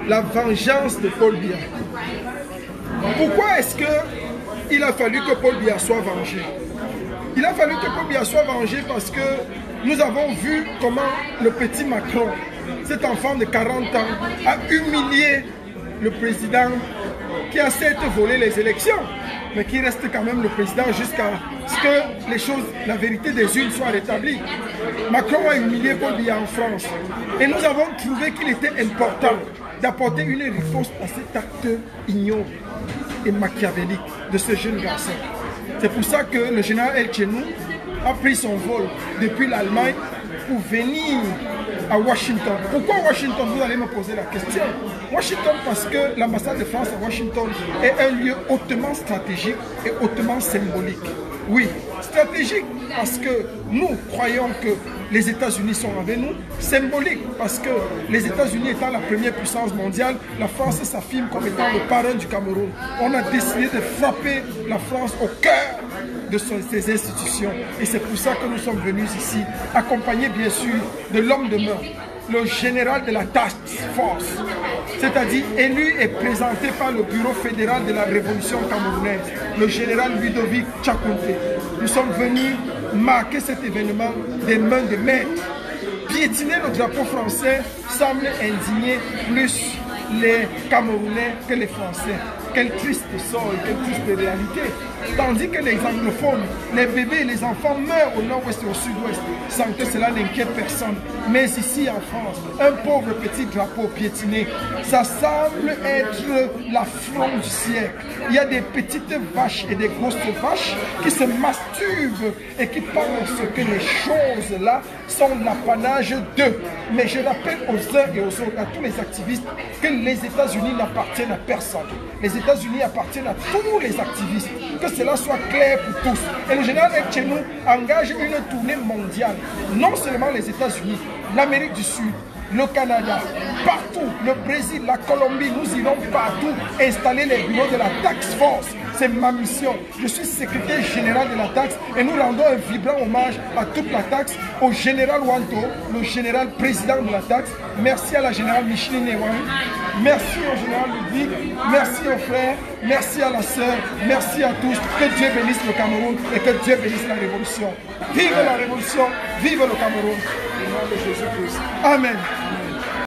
la vengeance de Paul Biya. Pourquoi est-ce qu'il a fallu que Paul Biya soit vengé? Il a fallu que Paul Biya soit vengé parce que nous avons vu comment le petit Macron, cet enfant de 40 ans, a humilié le président qui a certes volé les élections, mais qui reste quand même le président jusqu'à ce que les choses, la vérité des urnes soit rétablie. Macron a humilié Paul Biya en France. Et nous avons trouvé qu'il était important d'apporter une riposte à cet acte ignoble et machiavélique de ce jeune garçon. C'est pour ça que le général El Tchenou a pris son vol depuis l'Allemagne pour venir à Washington. Pourquoi Washington? Vous allez me poser la question. Washington parce que l'ambassade de France à Washington est un lieu hautement stratégique et hautement symbolique. Oui, stratégique parce que nous croyons que les États-Unis sont avec nous. Symbolique parce que les États-Unis étant la première puissance mondiale, la France s'affirme comme étant le parrain du Cameroun. On a décidé de frapper la France au cœur de ses institutions. Et c'est pour ça que nous sommes venus ici, accompagnés bien sûr de l'homme de main, le général de la Task Force, c'est-à-dire élu et présenté par le Bureau fédéral de la Révolution camerounaise, le général Ludovic Tchakounté. Nous sommes venus marquer cet événement des mains de maître. Piétiner le drapeau français semble indigner plus les Camerounais que les Français. Quel triste sort et quelle triste réalité. Tandis que les anglophones, les bébés et les enfants meurent au nord-ouest et au sud-ouest sans que cela n'inquiète personne. Mais ici en France, un pauvre petit drapeau piétiné, ça semble être l'affront du siècle. Il y a des petites vaches et des grosses vaches qui se masturbent et qui pensent que les choses là sont l'apanage d'eux. Mais je rappelle aux uns et aux autres, à tous les activistes, que les États-Unis n'appartiennent à personne. Les États-Unis appartiennent à tous les activistes. Que cela soit clair pour tous. Et le général El Tchenou engage une tournée mondiale. Non seulement les États-Unis, l'Amérique du Sud, le Canada, partout, le Brésil, la Colombie, nous irons partout installer les bureaux de la Task Force. C'est ma mission. Je suis secrétaire général de la taxe et nous rendons un vibrant hommage à toute la taxe, au général Wanto, le général président de la taxe. Merci à la générale Micheline Ewan. Merci au général Ludwig. Merci aux frères. Merci à la sœur. Merci à tous. Que Dieu bénisse le Cameroun et que Dieu bénisse la révolution. Vive la révolution. Vive le Cameroun. Au nom de Jésus-Christ. Amen.